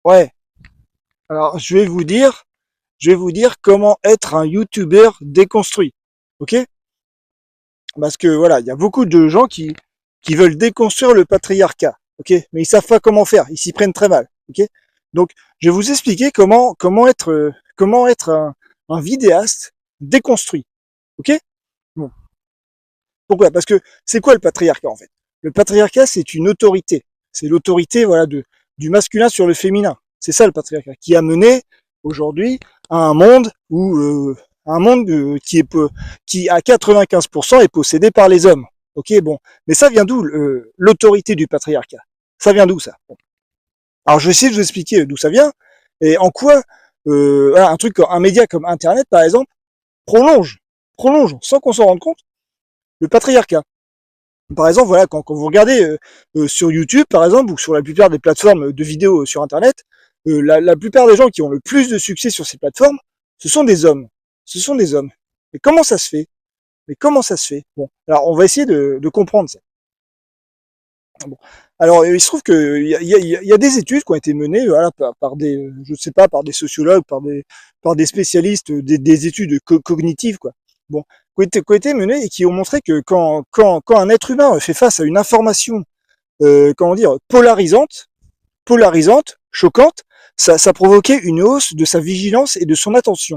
Ouais. Alors, je vais vous dire comment être un YouTuber déconstruit. Ok? Parce que voilà, il y a beaucoup de gens qui veulent déconstruire le patriarcat. Ok? Mais ils savent pas comment faire. Ils s'y prennent très mal. Ok? Donc, je vais vous expliquer comment être un vidéaste déconstruit. Ok? Bon. Pourquoi? Parce que c'est quoi le patriarcat en fait? Le patriarcat, c'est une autorité. C'est l'autorité voilà du masculin sur le féminin. C'est ça le patriarcat qui a mené aujourd'hui à un monde qui à 95% est possédé par les hommes. Ok, bon, mais ça vient d'où l'autorité du patriarcat? Ça vient d'où ça? Bon. Alors je vais essayer de vous expliquer d'où ça vient et en quoi un média comme Internet par exemple prolonge, prolonge sans qu'on s'en rende compte le patriarcat. Par exemple, voilà, quand vous regardez sur YouTube, par exemple, ou sur la plupart des plateformes de vidéos sur Internet, la plupart des gens qui ont le plus de succès sur ces plateformes, ce sont des hommes. Ce sont des hommes. Mais comment ça se fait? Mais comment ça se fait? Bon, alors on va essayer de comprendre ça. Bon. Alors, il se trouve qu'il y a des études qui ont été menées voilà, par des, je sais pas, par des sociologues, par des spécialistes des études cognitives, quoi. Bon, qui ont été menées et qui ont montré que quand un être humain fait face à une information, comment dire, polarisante, choquante, ça provoquait une hausse de sa vigilance et de son attention.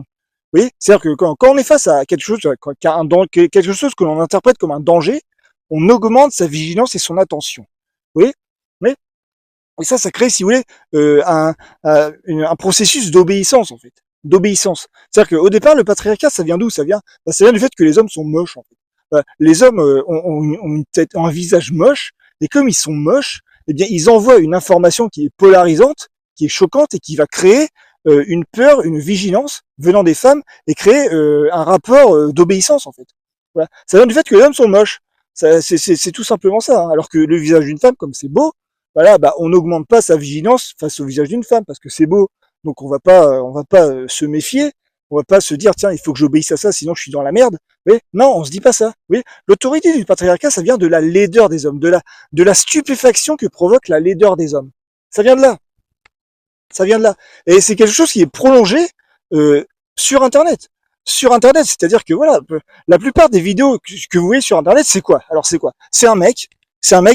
Vous voyez, c'est-à-dire que quand on est face à quelque chose, quelque chose que l'on interprète comme un danger, on augmente sa vigilance et son attention. Vous voyez, mais et ça crée, si vous voulez, un processus d'obéissance en fait, d'obéissance. C'est-à-dire qu'au départ, le patriarcat, ça vient d'où? Ça vient du fait que les hommes sont moches. En fait. Les hommes ont une tête, ont un visage moche, et comme ils sont moches, eh bien, ils envoient une information qui est polarisante, qui est choquante et qui va créer une peur, une vigilance venant des femmes et créer un rapport d'obéissance en fait. Voilà. Ça vient du fait que les hommes sont moches. C'est tout simplement ça. Hein. Alors que le visage d'une femme, comme c'est beau, voilà, bah, on n'augmente pas sa vigilance face au visage d'une femme parce que c'est beau. Donc on va pas se méfier. On va pas se dire tiens il faut que j'obéisse à ça sinon je suis dans la merde. Oui, non, on se dit pas ça. Oui, l'autorité du patriarcat ça vient de la laideur des hommes, de la stupéfaction que provoque la laideur des hommes. Ça vient de là. Ça vient de là. Et c'est quelque chose qui est prolongé euh, sur Internet. Sur Internet, c'est-à-dire que voilà, la plupart des vidéos que vous voyez sur Internet, c'est quoi? Alors c'est quoi? C'est un mec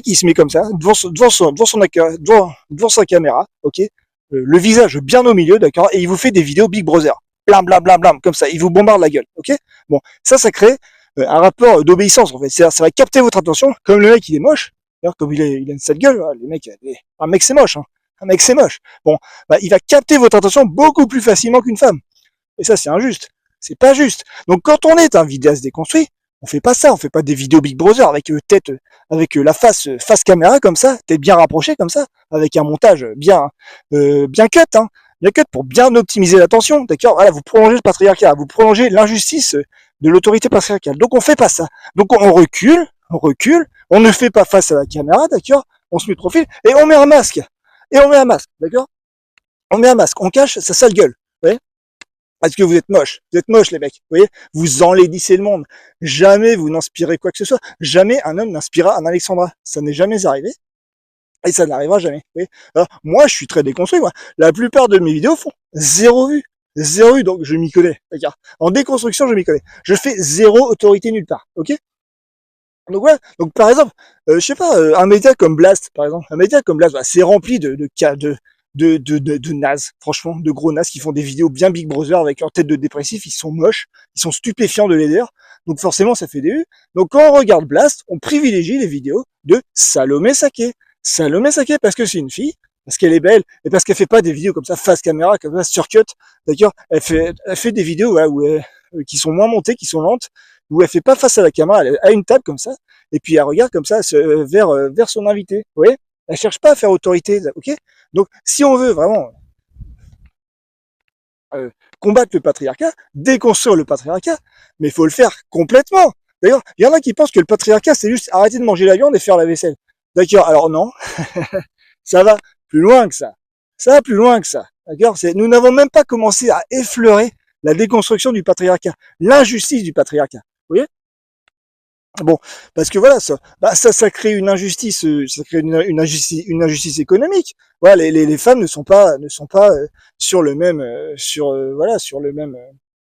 qui se met comme ça devant sa caméra, ok, le visage bien au milieu, d'accord, et il vous fait des vidéos Big Brother, blam blam blam blam, comme ça, il vous bombarde la gueule, ok. Bon, ça crée un rapport d'obéissance en fait. C'est-à-dire, ça va capter votre attention, comme le mec il est moche, comme il a une sale gueule, le mec, un mec c'est moche, hein. Un mec c'est moche. Bon, bah, il va capter votre attention beaucoup plus facilement qu'une femme. Et ça, c'est injuste. C'est pas juste. Donc, quand on est un vidéaste déconstruit, on fait pas ça. On fait pas des vidéos Big Brother avec avec la face caméra comme ça, tête bien rapprochée comme ça, avec un montage bien cut, hein, bien cut pour bien optimiser l'attention. D'accord. Voilà, vous prolongez le patriarcat, vous prolongez l'injustice de l'autorité patriarcale. Donc, on fait pas ça. Donc, on recule, on ne fait pas face à la caméra, d'accord. On se met de profil et on met un masque. Et on met un masque, d'accord. On met un masque, on cache sa sale gueule. Vous voyez. Parce que vous êtes moches les mecs, vous voyez, vous enlaidissez le monde. Jamais vous n'inspirez quoi que ce soit. Jamais un homme n'inspirera un Alexandra. Ça n'est jamais arrivé et ça n'arrivera jamais. Vous voyez. Alors, moi, je suis très déconstruit. Moi. La plupart de mes vidéos font zéro vue. Zéro vue, donc je m'y connais. D'accord. En déconstruction, je m'y connais. Je fais zéro autorité nulle part. Ok. Donc voilà. Donc par exemple, je sais pas, un média comme Blast, par exemple, un média comme Blast, bah, c'est rempli de nazes, franchement, de gros nazes qui font des vidéos bien Big Brother avec leur tête de dépressif, ils sont moches, ils sont stupéfiants de laideur, donc forcément ça fait des vues. Donc quand on regarde Blast, on privilégie les vidéos de Salomé Saké. Salomé Saké parce que c'est une fille, parce qu'elle est belle, et parce qu'elle fait pas des vidéos comme ça face caméra, comme ça surcut, d'accord. Elle fait des vidéos ouais, qui sont moins montées, qui sont lentes, où elle fait pas face à la caméra, elle a une table comme ça, et puis elle regarde comme ça vers son invité. Vous voyez, elle cherche pas à faire autorité, ok. Donc, si on veut vraiment combattre le patriarcat, déconstruire le patriarcat, mais il faut le faire complètement. D'ailleurs, il y en a qui pensent que le patriarcat, c'est juste arrêter de manger la viande et faire la vaisselle. D'accord, alors non, ça va plus loin que ça. Ça va plus loin que ça. D'accord. Nous n'avons même pas commencé à effleurer la déconstruction du patriarcat, l'injustice du patriarcat. Vous voyez. Bon, parce que voilà, ça crée une injustice, ça crée une injustice économique. Voilà, les femmes ne sont pas sur le même, voilà, sur le même,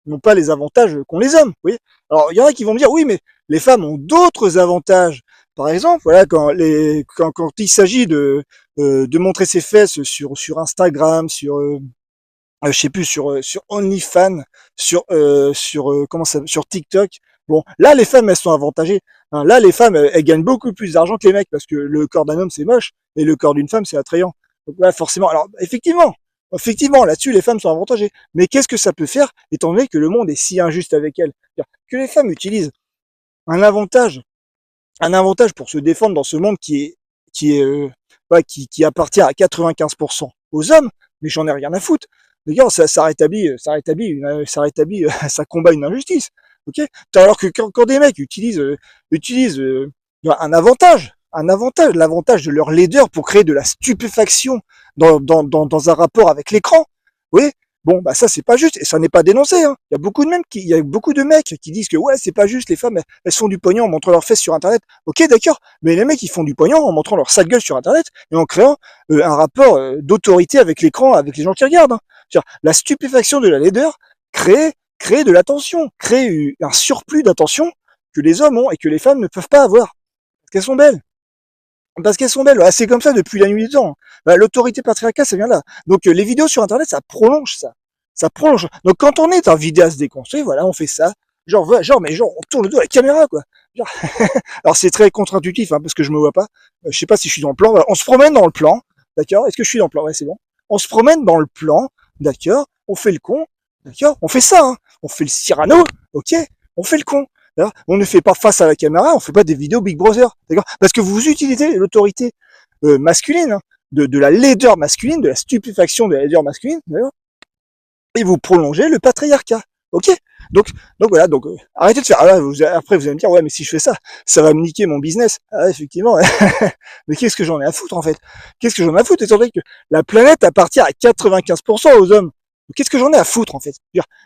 n'ont pas les avantages qu'ont les hommes. Vous voyez. Alors, il y en a qui vont me dire, oui, mais les femmes ont d'autres avantages. Par exemple, voilà, quand il s'agit de montrer ses fesses sur Instagram, je sais plus, sur OnlyFans, comment ça, sur TikTok. Bon, là, les femmes, elles sont avantagées. Hein, là, les femmes, elles gagnent beaucoup plus d'argent que les mecs parce que le corps d'un homme, c'est moche et le corps d'une femme, c'est attrayant. Donc là, forcément, alors, effectivement, là-dessus, les femmes sont avantagées. Mais qu'est-ce que ça peut faire, étant donné que le monde est si injuste avec elles? Que les femmes utilisent un avantage, un avantage pour se défendre dans ce monde qui appartient à 95% aux hommes, mais j'en ai rien à foutre. D'ailleurs, ça combat une injustice. Ok. Alors que quand des mecs utilisent l'avantage de leur laideur pour créer de la stupéfaction dans un rapport avec l'écran, oui. Bon, bah ça c'est pas juste et ça n'est pas dénoncé. Hein. Il y a beaucoup de mecs qui disent que ouais c'est pas juste, les femmes elles font du pognon en montrant leurs fesses sur internet. Ok d'accord, mais les mecs ils font du pognon en montrant leur sale gueule sur internet et en créant un rapport d'autorité avec l'écran, avec les gens qui regardent. Hein. La stupéfaction de la laideur crée de l'attention, crée un surplus d'attention que les hommes ont et que les femmes ne peuvent pas avoir parce qu'elles sont belles. Parce qu'elles sont belles. Ah, c'est comme ça depuis la nuit des temps. Bah, l'autorité patriarcale, ça vient là. Donc les vidéos sur Internet, ça prolonge ça. Ça prolonge. Donc quand on est un vidéaste déconstruit, voilà, on fait ça. Mais on tourne le dos à la caméra, quoi. Genre, alors c'est très contre-intuitif, hein, parce que je me vois pas. Je sais pas si je suis dans le plan. Voilà. On se promène dans le plan, d'accord. Est-ce que je suis dans le plan? Ouais, c'est bon. On se promène dans le plan, d'accord. On fait le con, d'accord. On fait ça, hein. On fait le Cyrano, ok. On fait le con. On ne fait pas face à la caméra, on fait pas des vidéos Big Brother, d'accord? Parce que vous utilisez l'autorité masculine, hein, de la laideur masculine, de la stupéfaction de la laideur masculine, d'accord? Et vous prolongez le patriarcat, ok? Donc, voilà, arrêtez de faire. Ah, après vous allez me dire, ouais, mais si je fais ça, ça va me niquer mon business. Ah, effectivement. Mais qu'est-ce que j'en ai à foutre en fait? Qu'est-ce que j'en ai à foutre étant donné que la planète appartient à 95% aux hommes? Qu'est-ce que j'en ai à foutre en fait?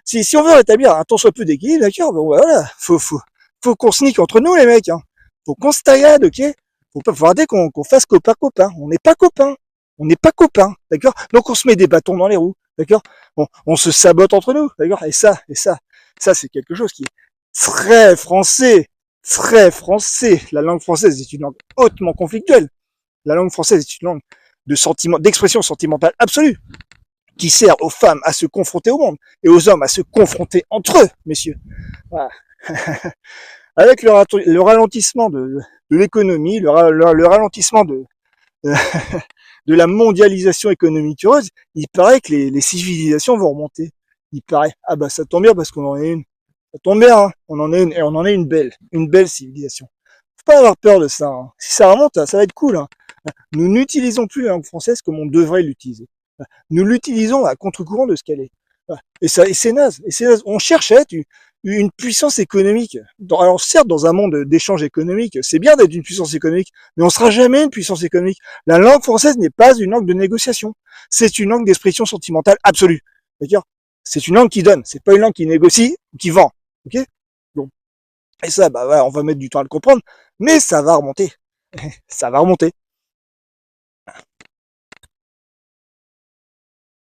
Si on veut rétablir un tant soit peu d'équilibre, d'accord, bon bah, voilà, faut qu'on se nique entre nous les mecs, hein. Faut qu'on se taillade, ok? Faut arrêter qu'on fasse copain. On n'est pas copains. On n'est pas copains, d'accord? Donc on se met des bâtons dans les roues, d'accord? Bon, on se sabote entre nous, d'accord? Ça c'est quelque chose qui est très français, très français. La langue française est une langue hautement conflictuelle. La langue française est une langue d'expression sentimentale absolue, qui sert aux femmes à se confronter au monde et aux hommes à se confronter entre eux, messieurs. Voilà. Avec le ralentissement de l'économie, le ralentissement de la mondialisation économique heureuse, il paraît que les civilisations vont remonter. Il paraît. Ah bah ça tombe bien parce qu'on en est une. Ça tombe bien, hein. On en est une et on en est une belle civilisation. Faut pas avoir peur de ça. Hein. Si ça remonte, ça va être cool. Hein. Nous n'utilisons plus la langue française comme on devrait l'utiliser. Nous l'utilisons à contre-courant de ce qu'elle est. Et c'est naze. On cherche à être une puissance économique. Alors certes, dans un monde d'échange économique, c'est bien d'être une puissance économique, mais on sera jamais une puissance économique. La langue française n'est pas une langue de négociation. C'est une langue d'expression sentimentale absolue. C'est-à-dire, c'est une langue qui donne. C'est pas une langue qui négocie ou qui vend. Ok? Bon. Et ça, bah voilà, on va mettre du temps à le comprendre, mais ça va remonter. Ça va remonter.